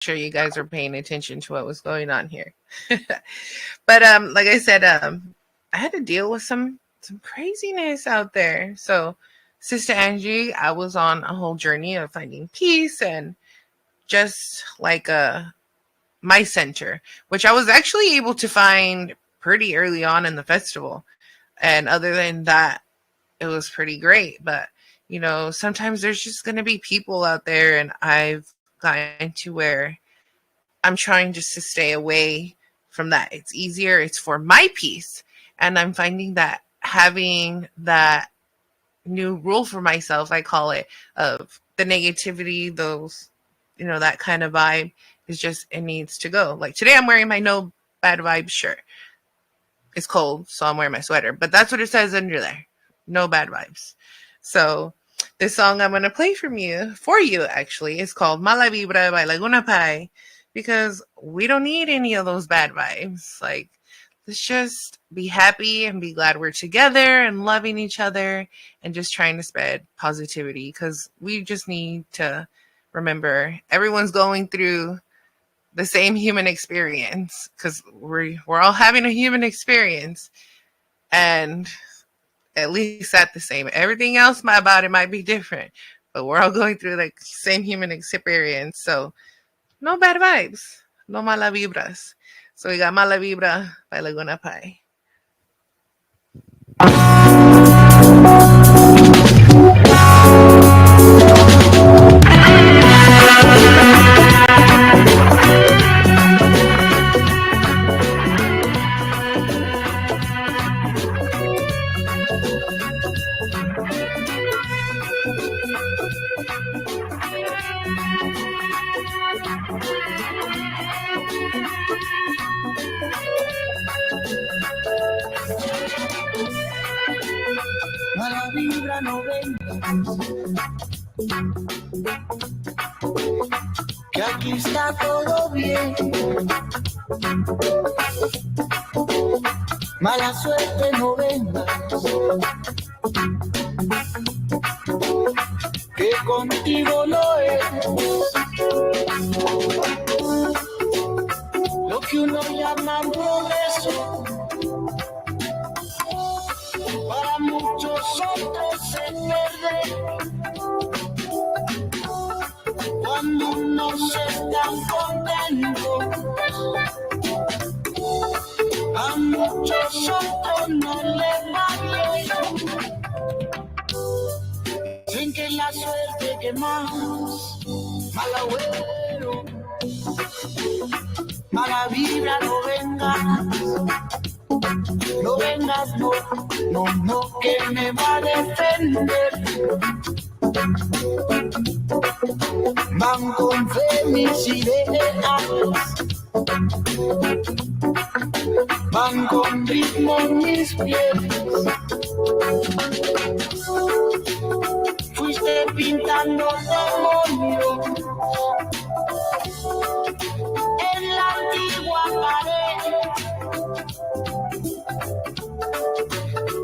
sure you guys are paying attention to what was going on here. But like I said, I had to deal with some craziness out there. So, Sister Angie, I was on a whole journey of finding peace and just like my center, which I was actually able to find pretty early on in the festival. And other than that, it was pretty great. But, sometimes there's just going to be people out there, and I've gotten to where I'm trying just to stay away from that. It's easier, it's for my peace. And I'm finding that having that new rule for myself, I call it, of the negativity, that kind of vibe is just, it needs to go. Like today, I'm wearing my no bad vibes shirt. It's cold, so I'm wearing my sweater, but that's what it says under there. No bad vibes. So this song I'm going to play for you actually, is called Mala Vibra by Laguna Pai, because we don't need any of those bad vibes. Like, let's just be happy and be glad we're together and loving each other and just trying to spread positivity, because we just need to remember everyone's going through the same human experience, because we're all having a human experience, and at least at the same. Everything else about it might be different, but we're all going through the same human experience. So no bad vibes, no mala vibras. So we got Mala Vibra by Laguna Pai. Mala vibra no vengas, que aquí está todo bien. Mala suerte no vengas, que contigo no es. Lo que uno llama progreso, para muchos otros se pierde. Cuando no se están contentos, a muchos otros no les va bien. Dicen que la suerte que más, mal agüero, mala vibra no vengas, no vengas, no, que me va a defender. Van con fe mis ideas, van con ritmo mis pies. Fuiste pintando demonios en la antigua pared.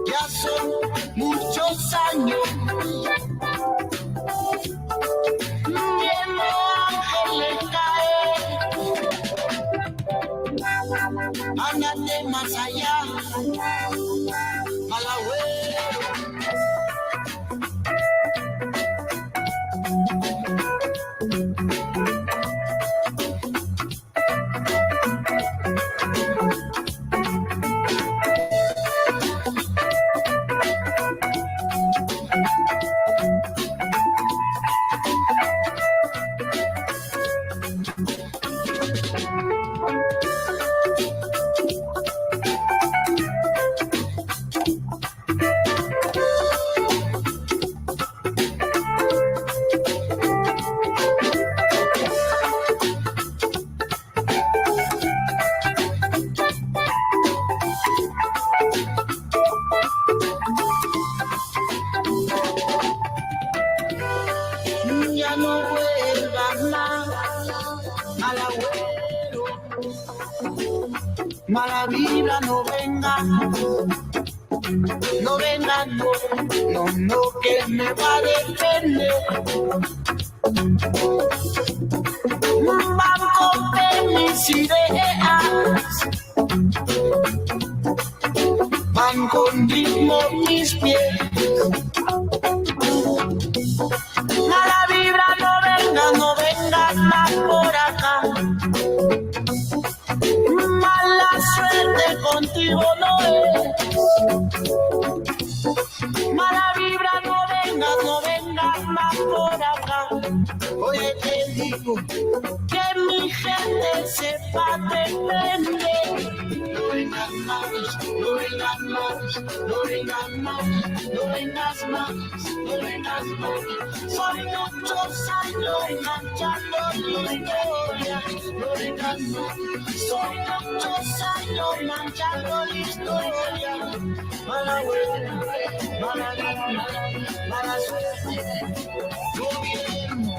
Ya son muchos años viendo ángeles caer. Ándate más allá, malagüero. Ya no vuelvas más, malagüero. Mala vibra no venga, no venga, no, que me va a defender. Vamos ideas van con ritmo mis pies. Mala vibra, no vengas más por acá. Mala suerte contigo no es. Mala vibra, no vengas más por acá. Oye, te digo que mi gente sepa defender. No vengas más, no vengas más, no vengas más, no vengas más, no vengas más. Son muchos años enganchando la historia. No vengas más, son muchos años manchando la historia. Mala buena, mala suerte, gobierno.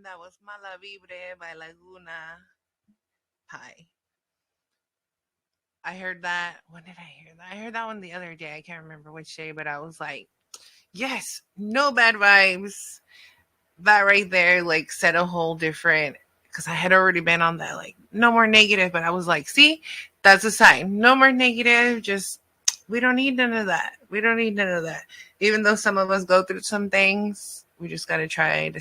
That was Mala Vibre by Laguna Pie. I heard that. When did I hear that? I heard that one the other day. I can't remember which day, but I was like, yes, no bad vibes. That right there, like, set a whole different, because I had already been on that, like, no more negative, but I was like, see, that's a sign. No more negative. Just, we don't need none of that. We don't need none of that. Even though some of us go through some things, we just got to try to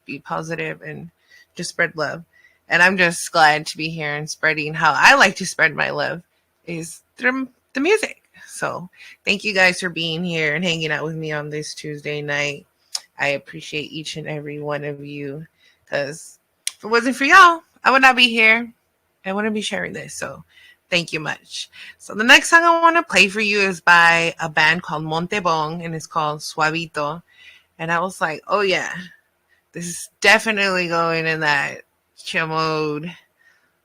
be positive and just spread love. And I'm just glad to be here and spreading how I like to spread my love is through the music. So thank you guys for being here and hanging out with me on this Tuesday night. I appreciate each and every one of you, because if it wasn't for y'all, I would not be here. I wouldn't be sharing this. So thank you much. So the next song I want to play for you is by a band called Montebong, and it's called Suavito. And I was like, oh yeah, this is definitely going in that chill mode,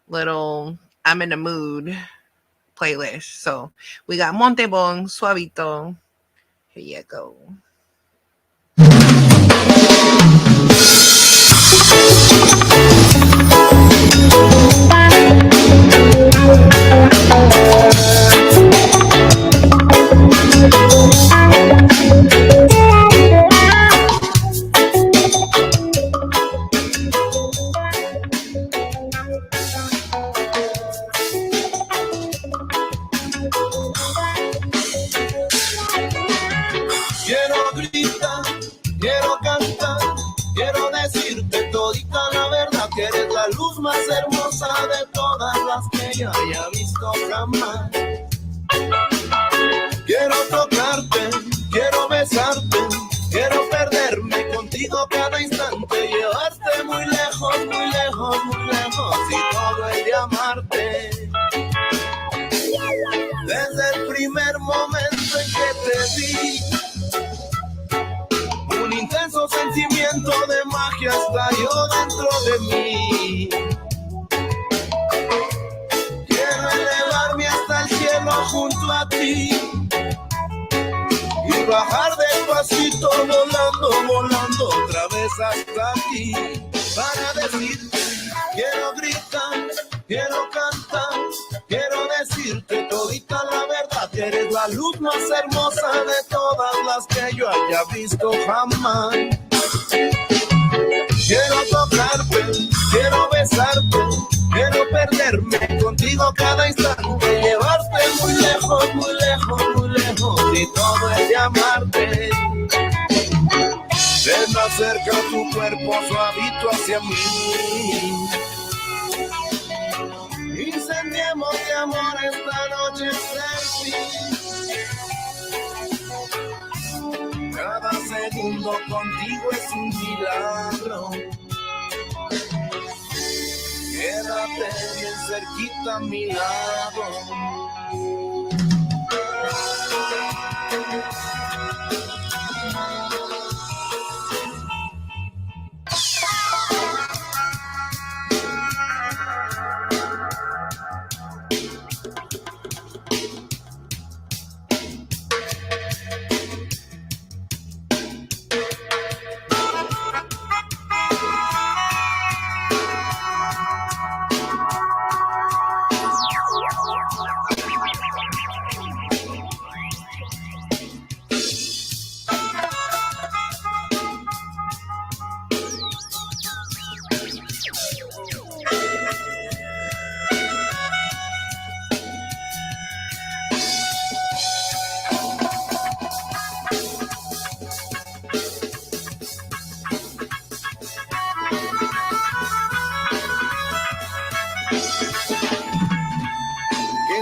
little I'm in the mood playlist. So we got Montebong, Suavito. Here you go. Quiero gritar, quiero cantar, quiero decirte todita la verdad, que eres la luz más hermosa de todas las que yo haya visto jamás. Quiero tocarte, quiero besarte, quiero perderme contigo cada instante, llevarte muy lejos, muy lejos, muy lejos, y todo el de amarte. Desde el primer momento en que te vi, un intenso sentimiento de magia estalló dentro de mí. Quiero elevarme hasta el cielo junto a ti y bajar despacito volando, volando otra vez hasta aquí, para decirte, quiero gritar, quiero cantar, quiero decirte todita la verdad, que eres la luz más hermosa de todas las que yo haya visto jamás. Quiero tocarte, quiero besarte, quiero perderme contigo cada instante, llevarte muy lejos, muy lejos, muy lejos, y todo es de amarte. Ven acerca tu cuerpo suavito hacia mí, incendiemos de amor esta noche sin fin. Cada segundo contigo es un milagro. Quédate bien cerquita a mi lado.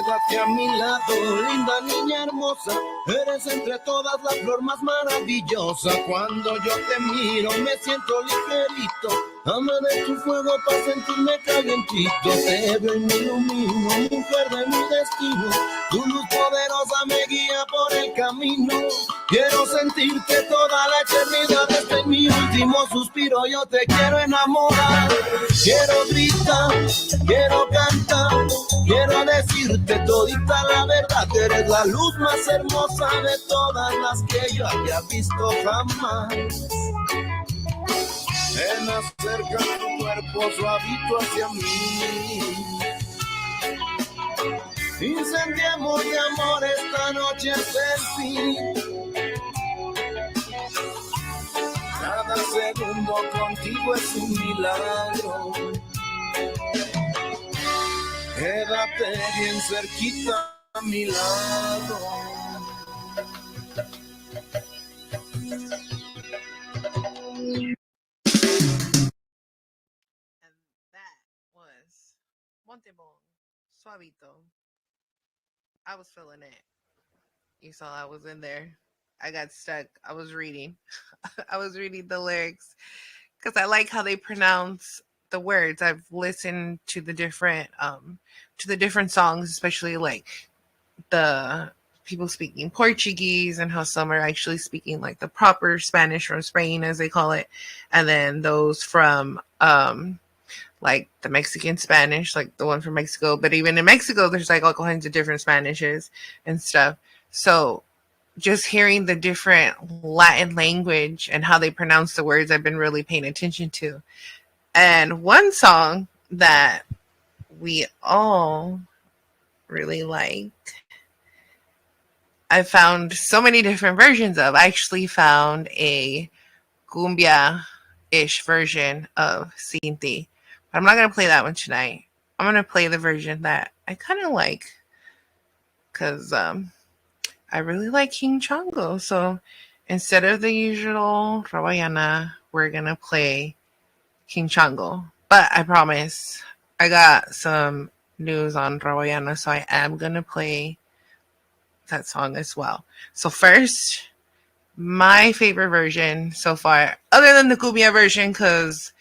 quédate a mi lado, linda niña hermosa. Eres entre todas la flor más maravillosa. Cuando yo te miro me siento ligerito. Dame de tu fuego para sentirme calientito. Te veo y me ilumino, mujer de mi destino. Tu luz poderosa me guía por el camino. Quiero sentirte toda la eternidad. Este es mi último suspiro, yo te quiero enamorar. Quiero gritar, quiero cantar, quiero decirte todita la verdad. Eres la luz más hermosa de todas las que yo había visto jamás. Ven, acerca tu cuerpo suavito hacia mí. Incendiemos de amor esta noche hasta el fin. Cada segundo contigo es un milagro. Quédate bien cerquita a mi lado. And that was Montebon, Suavito. I was feeling it. You saw I was in there. I got stuck. I was reading. I was reading the lyrics because I like how they pronounce the words. I've listened to the different songs, especially like the people speaking Portuguese and how some are actually speaking like the proper Spanish from Spain, as they call it, and then those from like the Mexican Spanish, like the one from Mexico. But even in Mexico, there's like all kinds of different Spanishes and stuff. So just hearing the different Latin language and how they pronounce the words, I've been really paying attention to. And one song that we all really like, I found so many different versions of. I actually found a cumbia-ish version of Sinti. But I'm not going to play that one tonight. I'm going to play the version that I kind of like because I really like King Chango. So instead of the usual Rawayana, we're going to play King Chango. But I promise I got some news on Rawayana, so I am going to play that song as well. So first, my favorite version so far, other than the cumbia version, because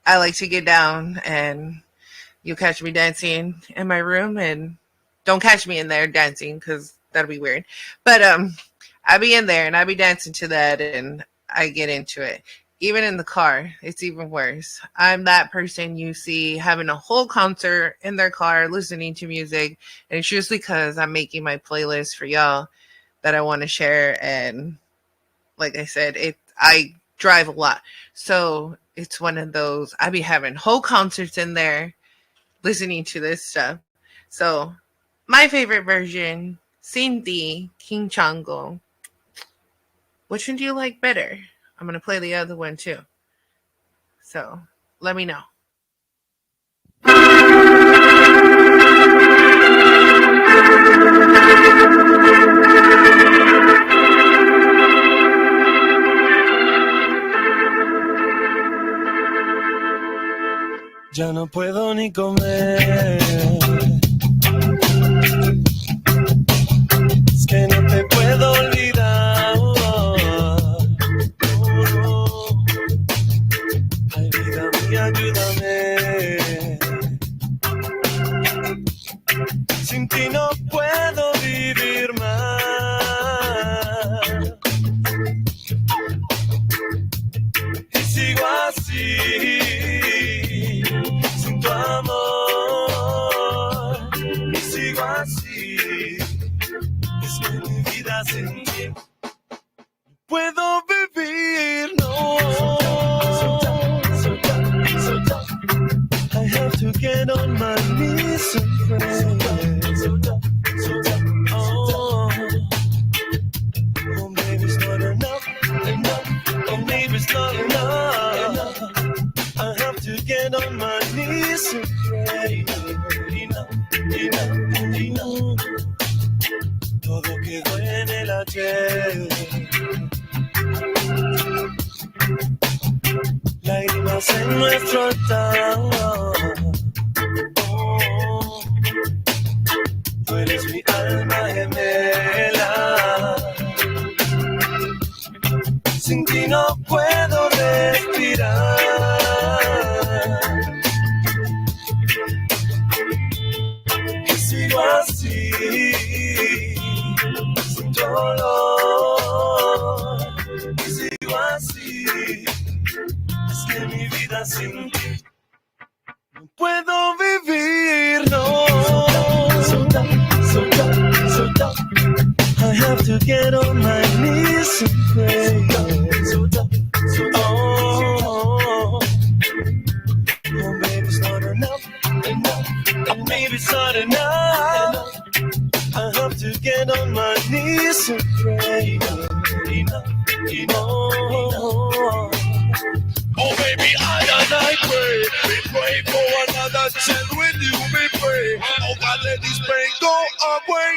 I like to get down and you'll catch me dancing in my room, and don't catch me in there dancing because that'll be weird. But I be in there and I be dancing to that and I get into it. Even in the car, it's even worse. I'm that person you see having a whole concert in their car listening to music, and it's usually because I'm making my playlist for y'all that I want to share. And like I said, I drive a lot, so it's one of those, I be having whole concerts in there listening to this stuff. So my favorite version, Sinti, King Chango. Which one do you like better? I'm going to play the other one too. So let me know. Ya no puedo ni comer. Es que no te puedo olvidar. Ay, vida mía, ayúdame. Sin ti no puedo vivir más. Y sigo así. Puedo vivir, no. I have to get on my knees and pray. Oh, maybe it's not enough. Oh, maybe it's not enough. I have to get on my knees and pray. Enough. Todo quedó en el ayer. Lágrimas en nuestro altar. Duele es mi alma gemela. Sin ti no puedo respirar. Y sigo así, sin dolor. Y sigo así, es que mi vida sin ti no puedo vivir, no. I have to get on my knees and pray. Oh, maybe it's not enough. And maybe it's not enough. I have to get on my knees and pray. Oh, baby, I pray. We pray for another chance with you, we pray. Oh, God, let this pain go away.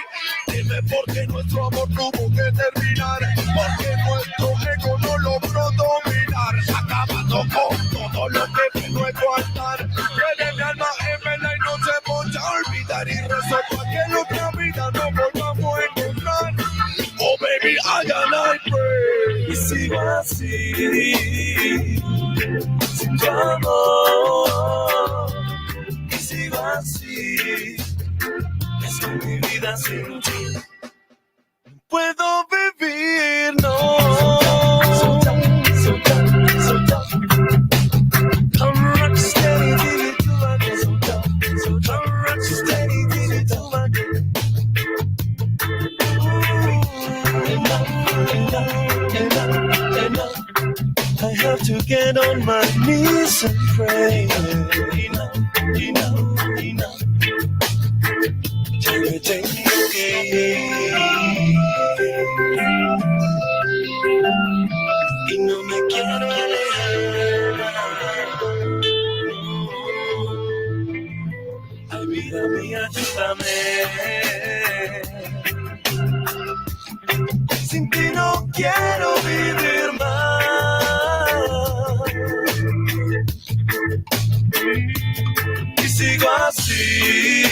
Dime por qué nuestro amor tuvo que terminar. Porque nuestro ego no logró dominar. Acabando con todo lo que vino a guardar. Duele mi alma en vela y no se voy a olvidar. Y rezo para que en otra vida no volvamos a encontrar. Oh, baby, I pray. Y sigo así, sin tu amor. Y sigo así, es que mi vida sin ti no puedo vivir, no. I'm rock steady, did it to my girl. I'm rock steady, did it to my girl. I have to get on my knees and pray. Enough. Ya me tengo que ir. Y no me quiero alejar. Ay, vida mía, ayúdame. Sin ti no quiero vivir más. Y sigo así,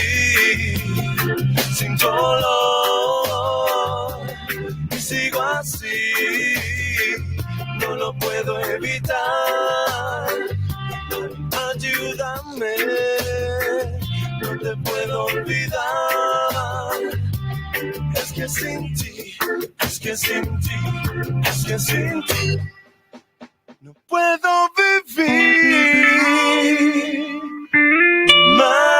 sin dolor. Y sigo así, no lo puedo evitar. Ayúdame, no te puedo olvidar. Es que sin ti no puedo vivir más.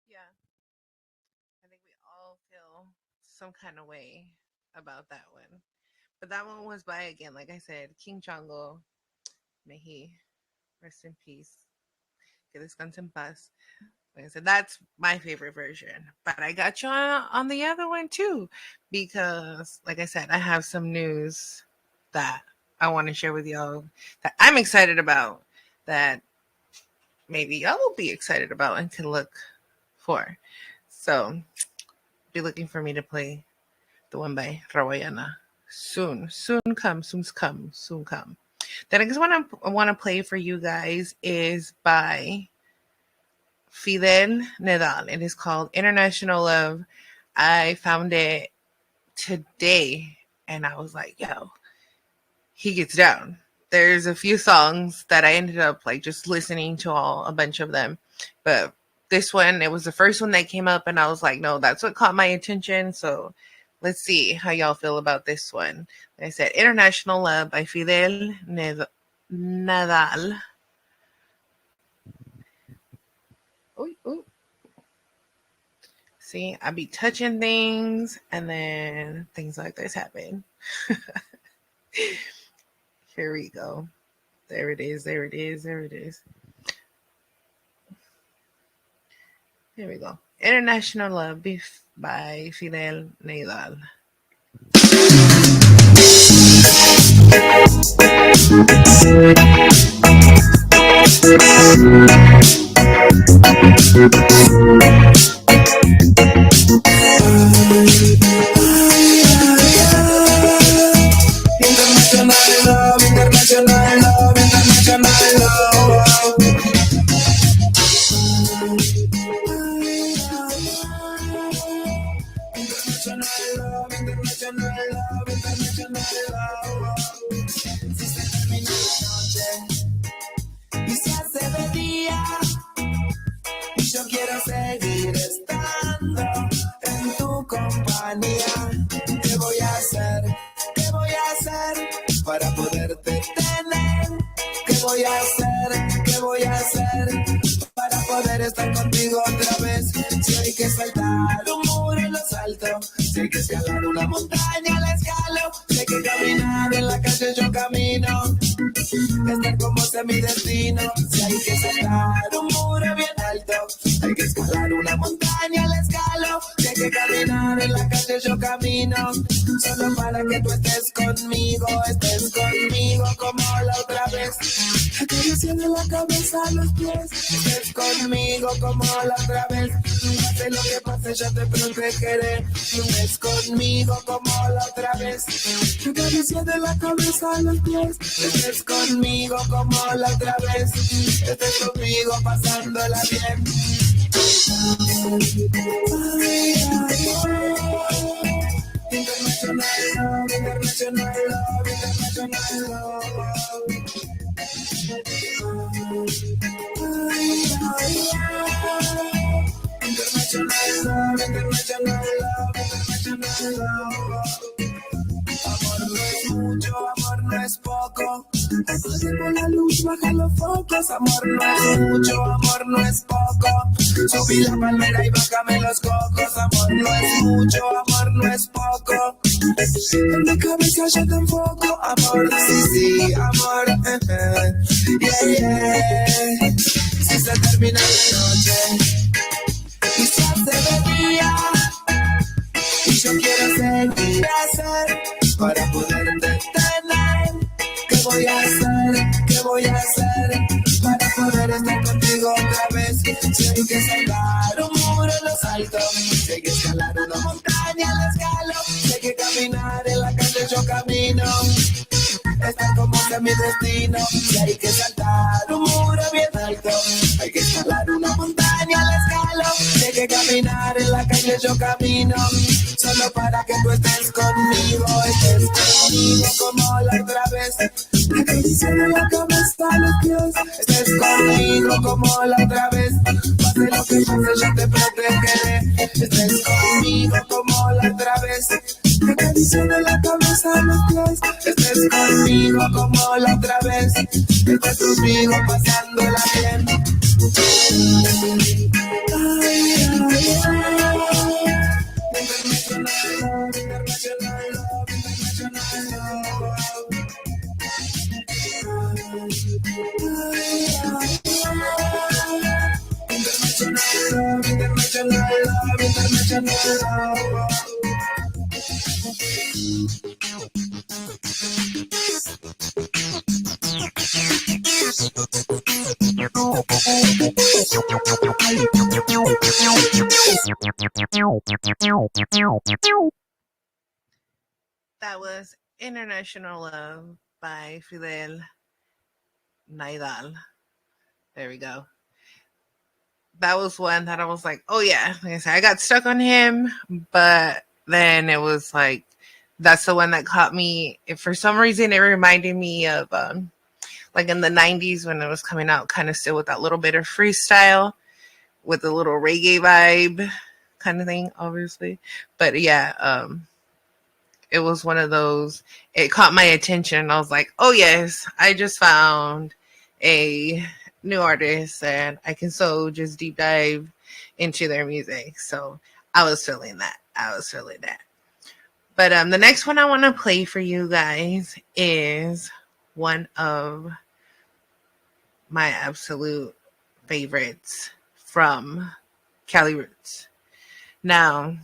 Yeah, I think we all feel some kind of way about that one. But that one was by, again, like I said, King Chango. May he rest in peace. Que descanse en paz. Like I said, that's my favorite version. But I got you on the other one too. Because, like I said, I have some news that I want to share with y'all that I'm excited about. That maybe y'all will be excited about and can look for. So, be looking for me to play the one by Rawayana. Soon come. The next one I want to play for you guys is by Fidel Nedal. It is called International Love. I found it today and I was like, yo, he gets down. There's a few songs that I ended up like just listening to a bunch of them. But this one, it was the first one that came up and I was like, no, that's what caught my attention. So let's see how y'all feel about this one. Like I said, International Love by Fidel Nadal. Ooh. See, I be touching things and then things like this happen. Here we go. There it is. Here we go. International Love by Fidel Nadal. love, international love. Si se termina la noche y se hace de día, y yo quiero seguir estando en tu compañía. ¿Qué voy a hacer? ¿Qué voy a hacer para poderte tener? ¿Qué voy a hacer? ¿Qué voy a hacer para poder estar contigo otra vez? Si hay que saltar un muro, lo salto. Si hay que escalar una montaña, la escalo. Si hay que caminar en la calle, yo camino. Estar como sea mi destino. Si hay que saltar un muro bien alto, hay que escalar una montaña, la escalo. Si hay que caminar en la calle, yo camino. Solo para que tú estés conmigo como la otra vez. Acariciando la cabeza a los pies, estés conmigo como la otra vez. Pase lo que pase, yo te protegeré. Estés conmigo como la otra vez. Acariciando la cabeza a los pies, estés conmigo como la otra vez. Estés conmigo pasándola bien. International love, international love, international love. International love, international love, international love. Amor no es mucho, amor no es poco. Apagamos la luz, baja los focos. Amor no es mucho, amor no es poco. Subí la palmera y bájame los cocos. Amor no es mucho, amor no es poco. En mi cabeza yo te enfoco. Amor, sí, sí, amor. Yeah, yeah. Si se termina la noche y se hace de día, y yo quiero seguir hacer para poderte tener. ¿Qué voy a hacer? ¿Qué voy a hacer para poder estar contigo otra vez? Si hay que saltar un muro, lo salto. Si hay que escalar una montaña, la escalo. Si hay que caminar en la calle, yo camino. Estar como sea mi destino. Si hay que saltar un muro bien alto, hay que escalar una montaña, la escalo. Si hay que caminar en la calle, yo camino. Solo para que tú estés conmigo como la otra vez. Acariciando la cabeza a los pies, estés conmigo como la otra vez. Pase lo que pase, yo te protegeré. Estés conmigo como la otra vez. Acariciando la cabeza a los pies, estés conmigo como la otra vez. Estés conmigo pasándola bien. Ay, ay, ay. International love, international love, international love. International love, international love, international love. That was International Love by Fidel Naidal. There we go. That was one that I was like, oh yeah, like I said, I got stuck on him, but then it was like, that's the one that caught me. For some reason, it reminded me of like in the 90s when it was coming out, kind of still with that little bit of freestyle with a little reggae vibe kind of thing, obviously. But yeah, it was one of those, it caught my attention. I was like, oh yes, I just found a new artist and I can so just deep dive into their music. So I was feeling that. But the next one I want to play for you guys is one of my absolute favorites from Cali Roots. Now,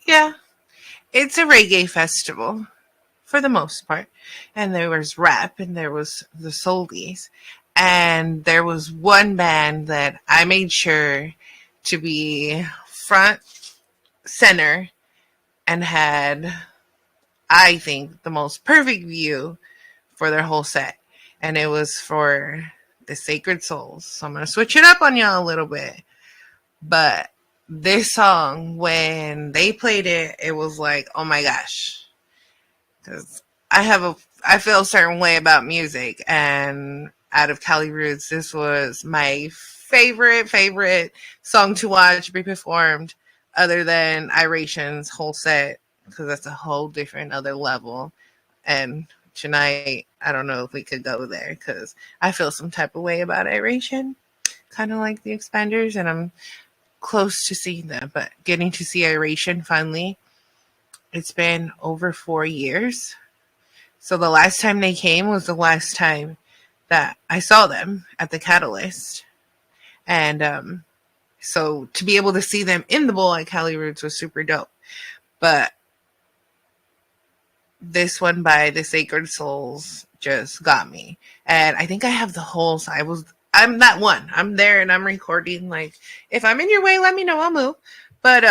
yeah, it's a reggae festival for the most part. And there was rap and there was the soulies. And there was one band that I made sure to be front center and had, I think, the most perfect view for their whole set. And it was for the Sacred Souls. So I'm going to switch it up on y'all a little bit. But this song, when they played it, it was like, oh my gosh. Because I feel a certain way about music. And out of Cali Roots, this was my favorite song to watch be performed, other than Iration's whole set, because that's a whole different other level. And tonight, I don't know if we could go there because I feel some type of way about Iration, kind of like the Expanders, and I'm close to seeing them. But getting to see Iration finally, it's been over 4 years. So the last time they came was the last time that I saw them at the Catalyst. And so to be able to see them in the bowl at Cali Roots was super dope. But this one by the Sacred Souls just got me. And I think I have the whole I'm that one. I'm there and I'm recording. Like, if I'm in your way, let me know, I'll move. But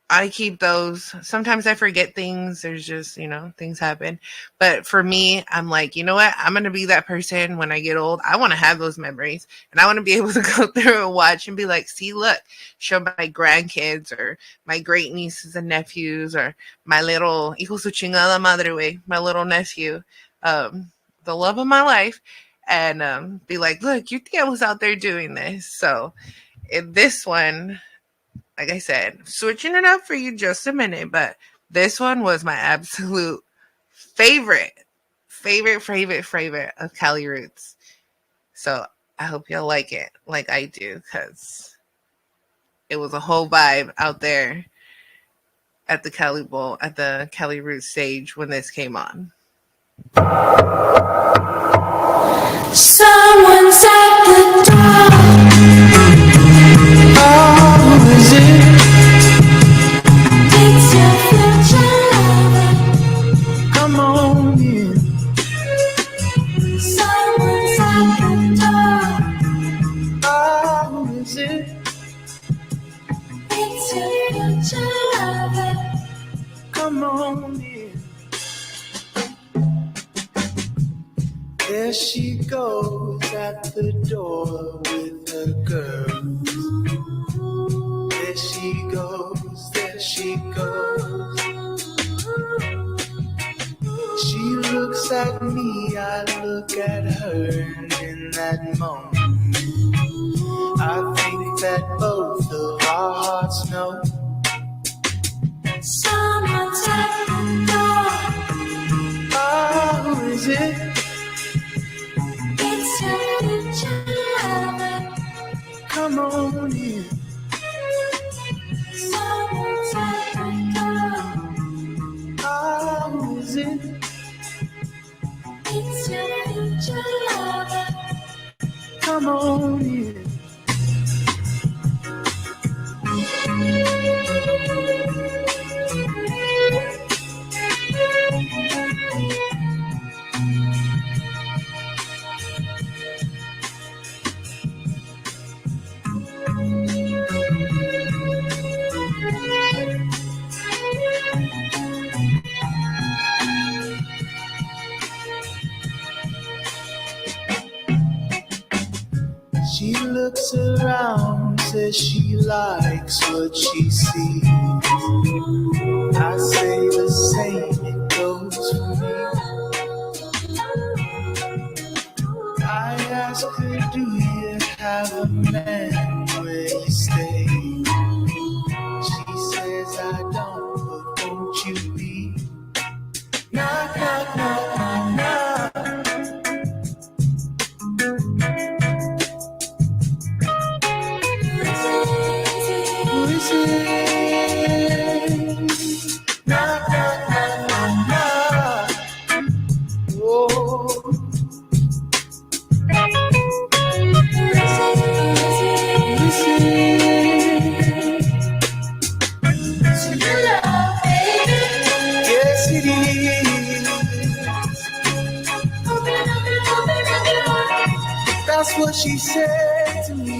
I keep those. Sometimes I forget things. There's just, things happen. But for me, I'm like, you know what? I'm going to be that person when I get old. I want to have those memories. And I want to be able to go through and watch and be like, see, look, show my grandkids or my great nieces and nephews or my little, hijo su chingada madre, way, my little nephew, the love of my life. And be like, look, you think I was out there doing this. So in this one, like I said, switching it up for you just a minute, but this one was my absolute favorite of Cali Roots. So I hope y'all like it like I do, because it was a whole vibe out there at the Cali Bowl, at the Cali Roots stage when this came on. Someone's at the door. Oh, is it? It's your future lover. Come on in. Someone's at the door. Oh, is it? It's your future lover. Come on in. There she goes at the door with her girls. There she goes, there she goes. She looks at me, I look at her, and in that moment, I think that both of our hearts know someone's at the door. Oh, who is it? It's your future lover. Come on in. Someone's at the door. Oh, who is it? It's your future lover. Come on in. She looks around, says she likes what she sees. I say the same, it goes for me. I ask her, do you have a man where you stay? She says I don't, but won't you be? Knock, knock, knock, knock, knock. Who is it? Knock, knock, knock, knock, knock. Whoa. Yes, it is. That's what she said to me.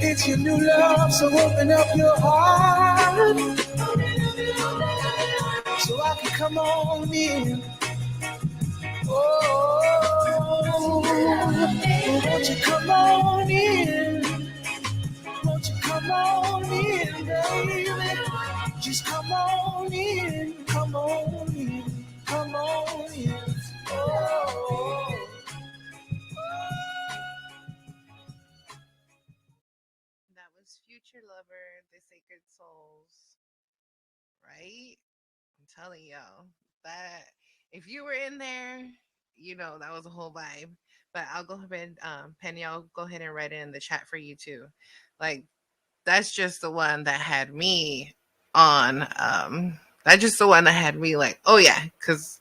It's your new love, so open up your heart so I can come on in. Oh, won't you come on in? Won't you come on in, baby? Just come on in, come on in, come on in. Oh. That was Future Lover, The Sacred Souls, right? I'm telling y'all that if you were in there, you know that was a whole vibe. But I'll go ahead, Penny. I'll go ahead and write it in the chat for you too. Like that's just the one that had me on. That's just the one that had me like, oh yeah, because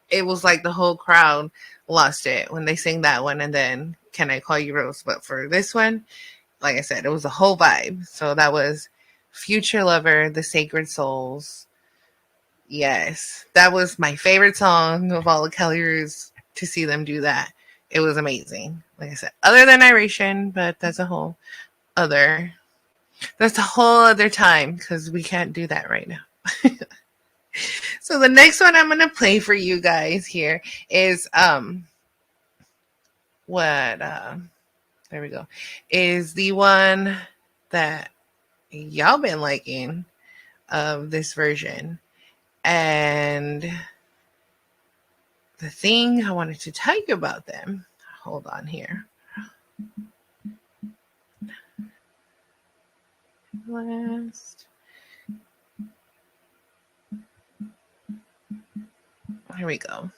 it was like the whole crowd lost it when they sing that one, and then Can I Call You Rose? But for this one, like I said, it was a whole vibe. So that was Future Lover, The Sacred Souls. Yes, that was my favorite song of all of Kelly Roo's. To see them do that, it was amazing. Like I said, other than Iration, but other that's a whole other time because we can't do that right now. So the next one I'm gonna play for you guys here is what there we go, is the one that y'all been liking of this version. And the thing I wanted to tell you about them, hold on here. Last. Here we go.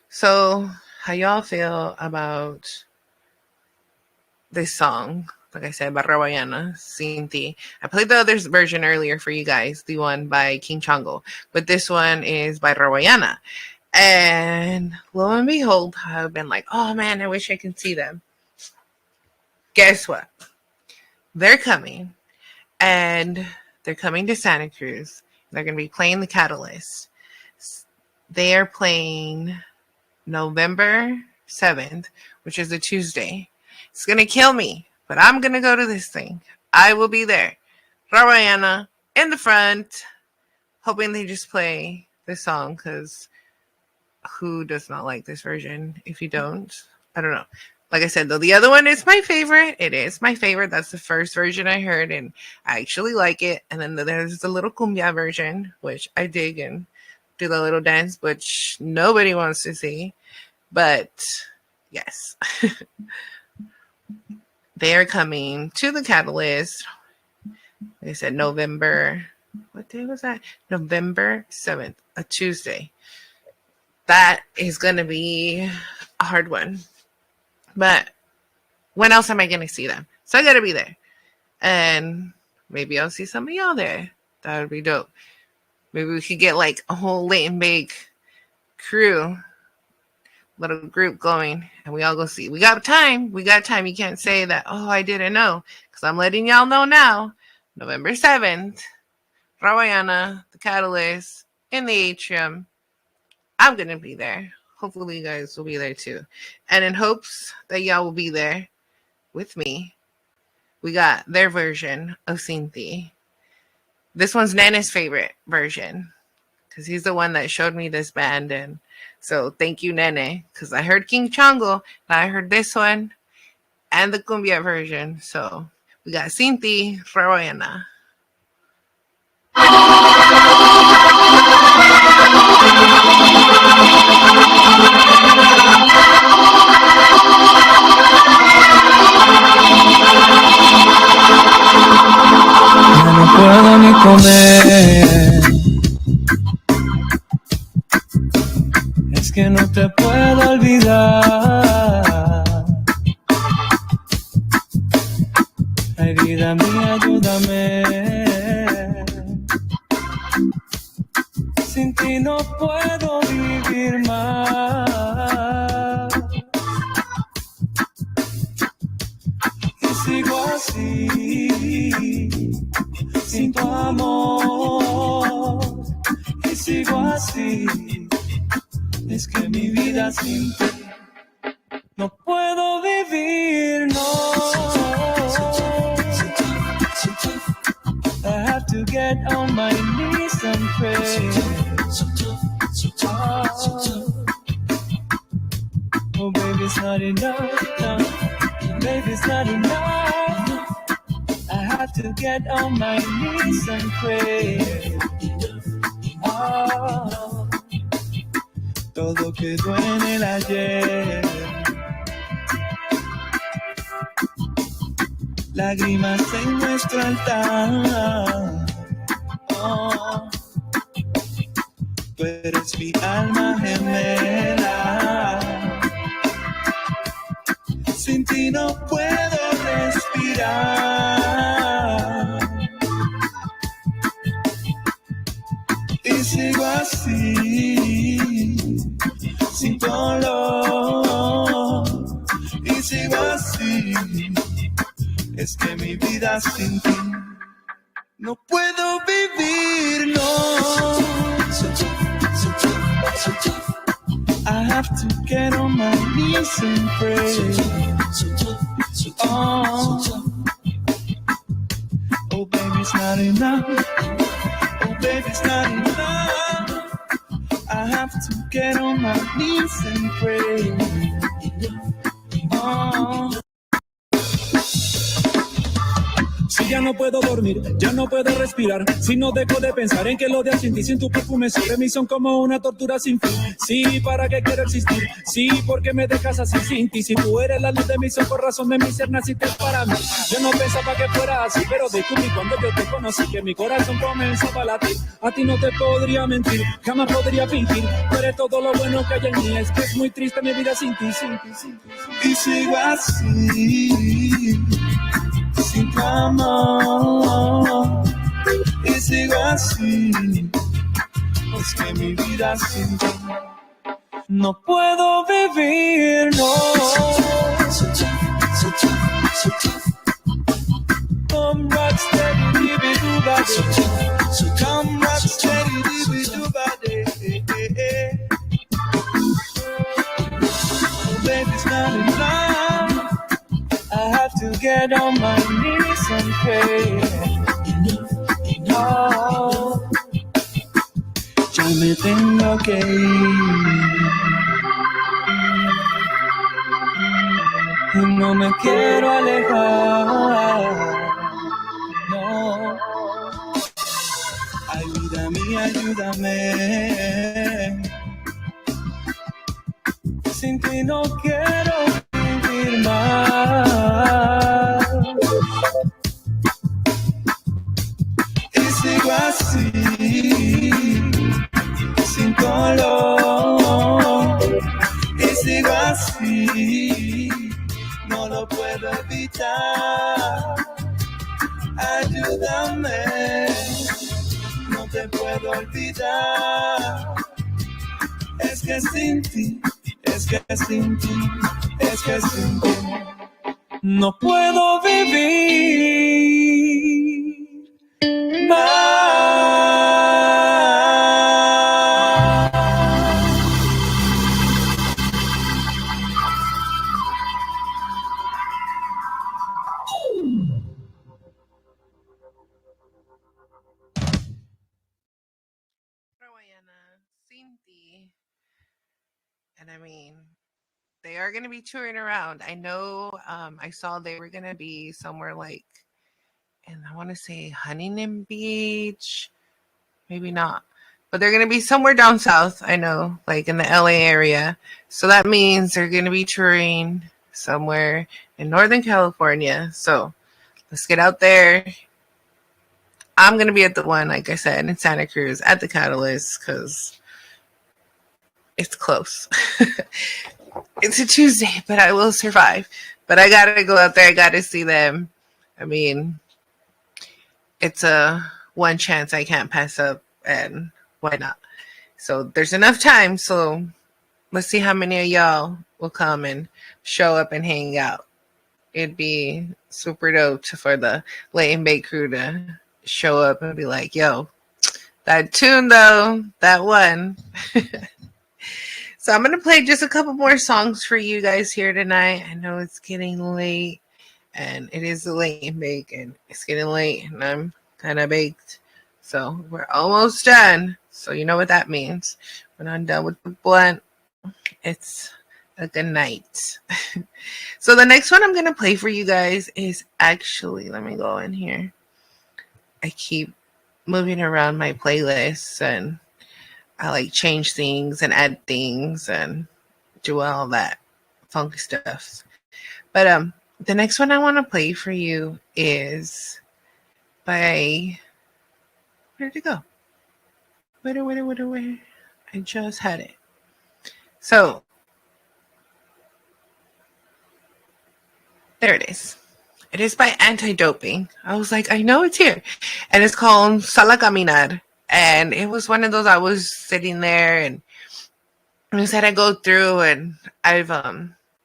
So, how y'all feel about this song? Like I said, Barra Baiana, Sinti. I played the other version earlier for you guys, the one by King Chango. But this one is by Rawayana. And lo and behold, I've been like, oh man, I wish I could see them. Guess what? They're coming. And they're coming to Santa Cruz. They're going to be playing the Catalyst. They are playing November 7th, which is a Tuesday. It's going to kill me, but I'm going to go to this thing. I will be there. Rawayana in the front, hoping they just play this song, because who does not like this version? If you don't, I don't know. Like I said, though, the other one is my favorite. It is my favorite. That's the first version I heard, and I actually like it. And then there's the little cumbia version, which I dig and do the little dance, which nobody wants to see. But yes, they are coming to the Catalyst. Like I said, November. What day was that? November 7th, a Tuesday. That is going to be a hard one. But when else am I going to see them? So I got to be there. And maybe I'll see some of y'all there. That would be dope. Maybe we could get like a whole late and big crew, little group going, and we all go see. We got time. We got time. You can't say that, oh, I didn't know. Because I'm letting y'all know now. November 7th, Rawayana, the Catalyst, in the atrium. I'm going to be there. Hopefully you guys will be there too. And in hopes that y'all will be there with me, we got their version of Sinti. This one's Nene's favorite version, because he's the one that showed me this band. And so thank you, Nene, because I heard King Chango, and I heard this one and the cumbia version. So we got Sinti, Rawayana. Ya no puedo ni comer, es que no te puedo olvidar. Ay, vida mía, ayúdame. Sin ti no puedo vivir más. Y sigo así, sin tu amor. Y sigo así, es que mi vida sin ti no puedo vivir, no. I have to get on my knees and pray. Oh, baby, it's not enough, no. Baby, it's not enough. I have to get on my knees and pray. Oh, todo quedó en el ayer. Lágrimas en nuestro altar. Oh, tú eres mi alma gemela. Sin ti no puedo respirar. Y sigo así, sin dolor. Y sigo así, es que mi vida sin ti no puedo vivir, no. I have to get on my knees and pray. Oh, oh baby, it's not enough. Oh baby, it's not enough. I have to get on my knees and pray. Oh. Si ya no puedo dormir, ya no puedo respirar, si no dejo de pensar en que los días sin ti, sin tu perfume sobre mí son como una tortura sin fin. Sí, ¿para qué quiero existir? Sí, porque me dejas así sin ti. Si tú eres la luz de mi sol, por razón de mi ser naciste para mí. Yo no pensaba que fuera así, pero descubrí cuando yo te conocí que mi corazón comenzaba a latir. A ti no te podría mentir, jamás podría fingir. Tú eres todo lo bueno que hay en mí. Es que es muy triste mi vida sin ti, sin ti, sin ti, sin ti. Y sigo así, sin tu amor, y sigo así, es que mi vida sin ti no puedo vivir, no. Come rock steady, baby, do body. Come rock steady, baby, do body. Baby, it's not enough. I have to get on my knees and pray. Oh, ya me tengo que ir. Y no me quiero alejar. No. Ay, vida mía, ayúdame. Sin ti no quiero vivir más. Y sigo así, sin dolor. Y sigo así, no lo puedo evitar. Ayúdame, no te puedo olvidar. Es que sin ti, es que sin ti, es que sin ti no puedo vivir más. Cinti. And I mean, they are going to be touring around. I know I saw they were going to be somewhere like, and I want to say Huntington Beach, maybe not, but they're going to be somewhere down south. I know, like in the LA area. So that means they're going to be touring somewhere in Northern California. So let's get out there. I'm going to be at the one, like I said, in Santa Cruz at the Catalyst because it's close. It's a Tuesday, but I will survive. But I got to go out there. I got to see them. I mean, it's a one chance I can't pass up, and why not? So there's enough time. So let's see how many of y'all will come and show up and hang out. It'd be super dope for the Late and Bake crew to show up and be like, yo, that tune though, that one. So I'm going to play just a couple more songs for you guys here tonight. I know it's getting late, and it is a Late and Bake, and it's getting late, and I'm kind of baked. So we're almost done. So you know what that means. When I'm done with the blunt, it's a good night. So the next one I'm gonna play for you guys is actually, let me go in here. I keep moving around my playlists and I like change things and add things and do all that funky stuff. But the next one I want to play for you is by, where did it go? Where? I just had it. So there it is. It is by Anti-Doping. I was like, I know it's here. And it's called Sala Caminar. And it was one of those, I was sitting there and said I go through and I've,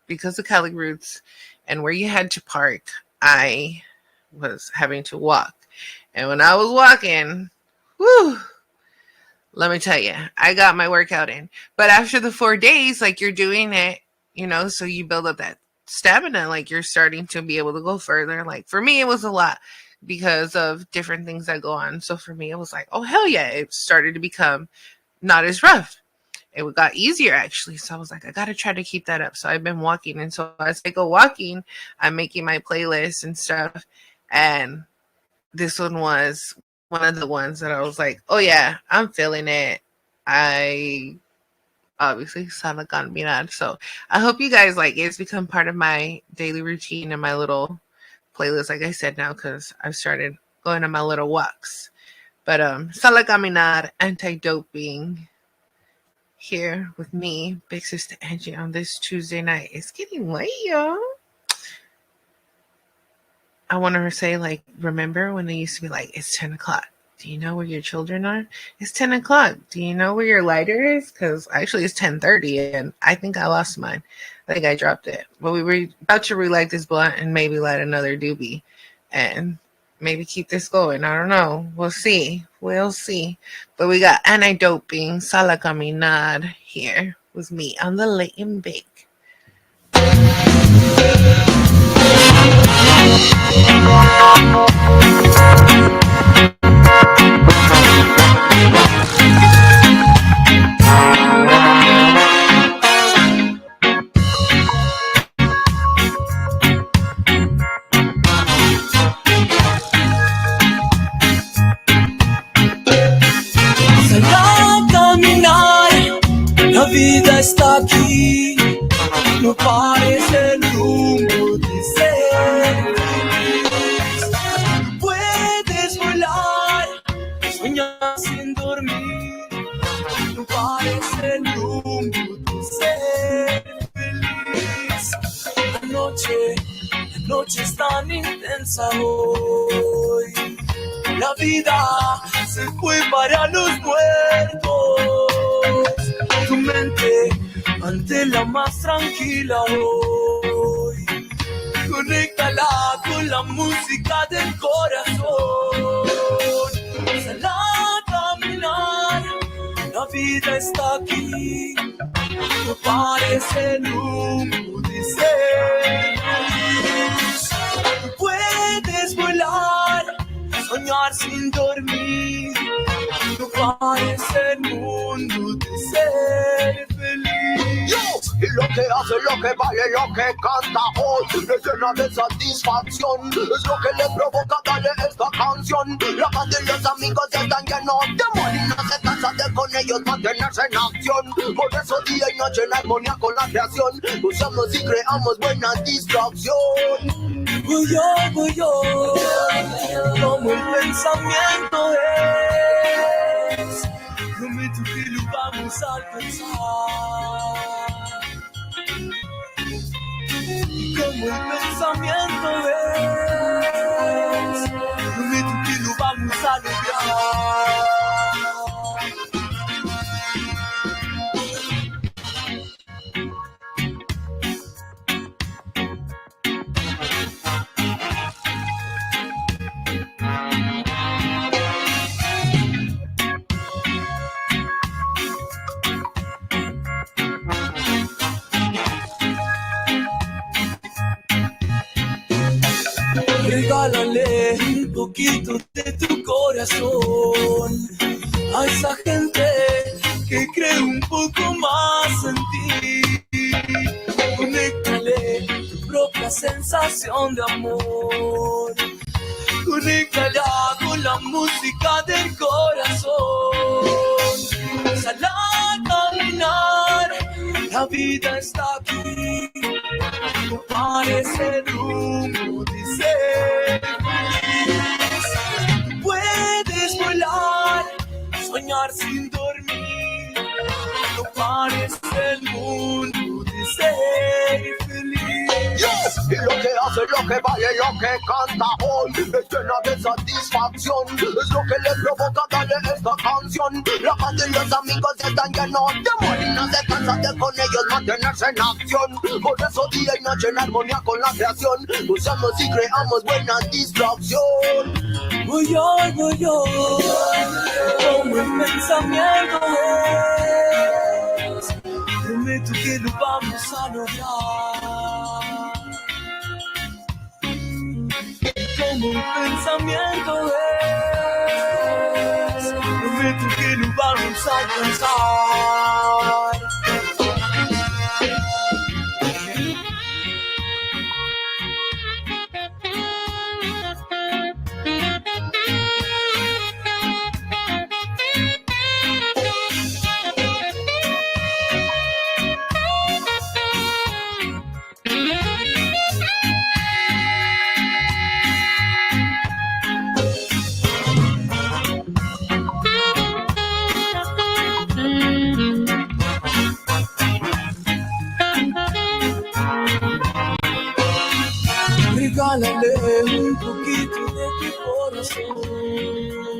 because of Cali roots and where you had to park, I was having to walk. And when I was walking, whew, let me tell you, I got my workout in. But after the 4 days, like you're doing it, so you build up that stamina, like you're starting to be able to go further. Like for me, it was a lot because of different things that go on. So for me, it was like, oh, hell yeah. It started to become not as rough. It got easier actually. So I was like, I got to try to keep that up. So I've been walking. And so as I go walking, I'm making my playlists and stuff. And this one was one of the ones that I was like, oh yeah, I'm feeling it. I obviously Sana Mirar. So I hope you guys like it. It's become part of my daily routine and my little playlist, like I said now, because I've started going on my little walks. But Sala Caminar, Anti-Doping, here with me, Big Sister Angie, on this Tuesday night. It's getting late, y'all. I want to say, like, remember when they used to be like, it's 10 o'clock. Do you know where your children are? It's 10 o'clock. Do you know where your lighter is? Because actually it's 10:30 and I think I lost mine. I think I dropped it. But we were about to relight this blunt and maybe light another doobie and maybe keep this going. I don't know. We'll see. But we got Anti-Doping, Sala Caminar here with me on the Late and Bake. La vida está aquí, no pares el rumbo de ser feliz. Puedes volar, soñar sin dormir, no pares el rumbo de ser feliz. La noche es tan intensa hoy, la vida se fue para los muertos. Tu mente mantela más tranquila hoy. Conéctala con la música del corazón. Sala a caminar, la vida está aquí. No pares el humo de ser feliz. Puedes volar, soñar sin dormir. No pares el mundo de ser feliz. Yo, y lo que hace, lo que vale, lo que canta hoy le llena de satisfacción. Es lo que le provoca darle esta canción. La banda y los amigos están llenos de amor y no se cansa de con ellos mantenerse en acción. Por eso día y noche en armonía con la creación usamos y creamos buena distracción. Voy yo, como el pensamiento es. Prometo que lo vamos a alcanzar. Como el pensamiento es. Prometo que lo vamos a lograr. Regálale un poquito de tu corazón a esa gente que cree un poco más en ti. declaración de amor. Conéctala con la música del corazón. Sal a caminar, la vida está aquí. No pares el rumbo de ser feliz. Puedes volar, soñar sin dormir. No pares el mundo de ser feliz. Yes. Y lo que hace, lo que vale, lo que canta hoy es llena de satisfacción. Es lo que le provoca darle esta canción. La banda y los amigos están llenos de amor y no se cansan de con ellos mantenerse en acción. Por eso día y noche en armonía con la creación usamos y creamos buena distracción. Voy yo, como el pensamiento es. Prometo que lo vamos a lograr. Como el pensamiento es. Prometo que lo vamos a alcanzar. Regálale un poquito de tu corazón.